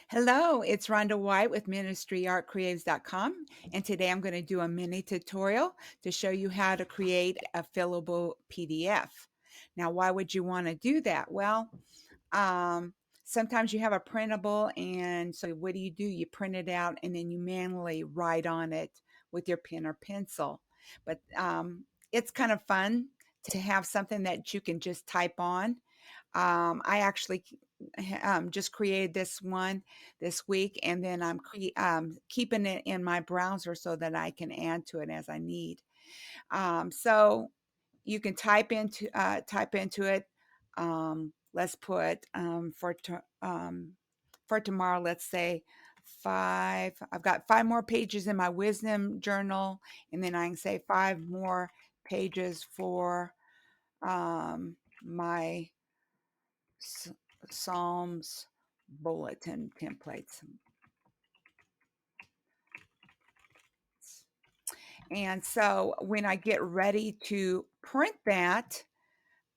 Hello, it's Rhonda White with ministryartcreatives.com, and today I'm going to do a mini tutorial to show you how to create a fillable PDF. Now, why would you want to do that? Well, um, sometimes you have a printable, and so what do? You print it out and then you manually write on it with your pen or pencil. But it's kind of fun to have something that you can just type on. I actually just created this one this week, and then I'm keeping it in my browser so that I can add to it as I need. So you can type into it. Let's put for tomorrow. Let's say five. I've got 5 more pages in my wisdom journal, and then I can say 5 more pages for my Psalms bulletin templates. And so when I get ready to print that,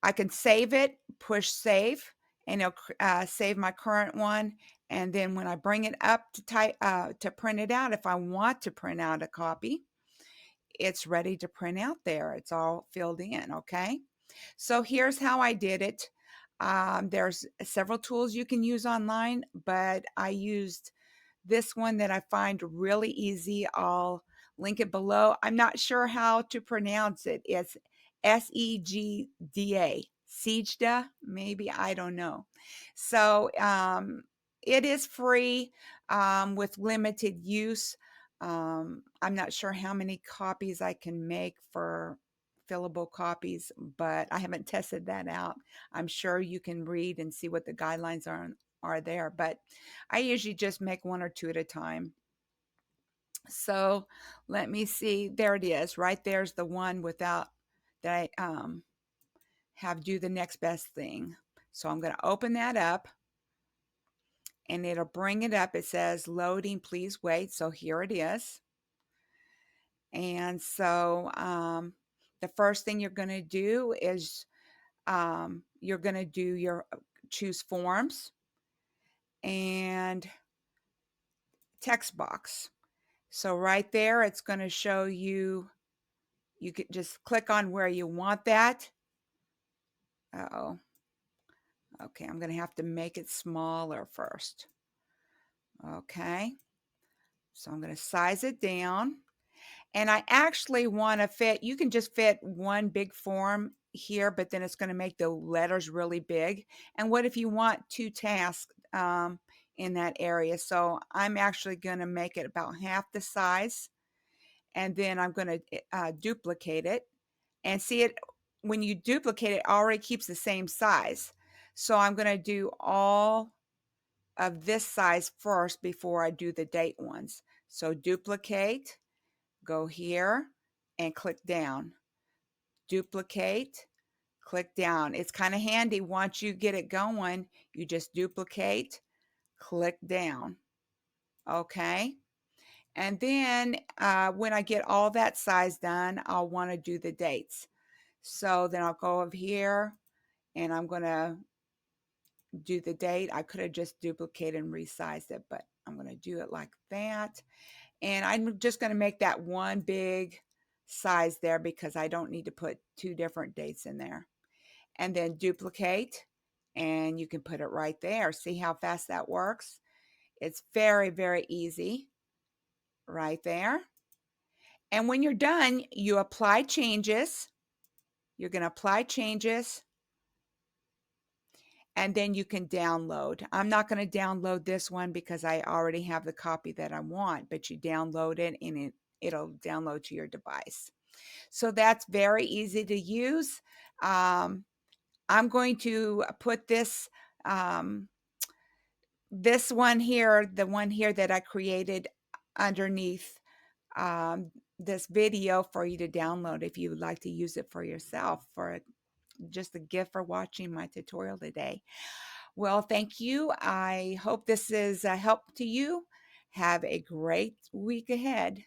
I can save it, push save, and it'll save my current one. And then when I bring it up to print it out, if I want to print out a copy, it's ready to print out there. It's all filled in, okay? So here's how I did it. There's several tools you can use online, but I used this one that I find really easy. I'll link it below. I'm not sure how to pronounce it. It's Segda, Segda, maybe, I don't know. So it is free with limited use. I'm not sure how many copies I can make for fillable copies, but I haven't tested that out. I'm sure you can read and see what the guidelines are there, but I usually just make 1 or 2 at a time. So let me see. There it is. Right there's the one without that I have do the next best thing. So I'm going to open that up and it'll bring it up. It says loading, please wait. So here it is. And so the first thing you're going to do is you're going to do your choose forms and text box. So right there, it's going to show you, you can just click on where you want that. Uh-oh. Okay, I'm going to have to make it smaller first. Okay, so I'm going to size it down. And I actually want to fit, you can just fit one big form here, but then it's going to make the letters really big. And what if you want 2 tasks in that area? So I'm actually going to make it about half the size. And then I'm going to duplicate it. And see it, when you duplicate it already keeps the same size. So I'm going to do all of this size first before I do the date ones. So duplicate, go here and click down. Duplicate, click down. It's kind of handy once you get it going, you just duplicate, click down. Okay. And then when I get all that size done, I'll want to do the dates. So then I'll go over here and I'm going to do the date. I could have just duplicated and resized it, but I'm going to do it like that. And I'm just going to make that one big size there because I don't need to put 2 different dates in there. And then duplicate, and you can put it right there. See how fast that works? It's very, very easy right there. And when you're done, you apply changes. You're going to apply changes and then you can download. I'm not going to download this one because I already have the copy that I want, but you download it and it'll download to your device. So that's very easy to use. I'm going to put this one here, the one here that I created underneath this video for you to download if you would like to use it for yourself, for just a gift for watching my tutorial today. Well, thank you. I hope this is a help to you. Have a great week ahead.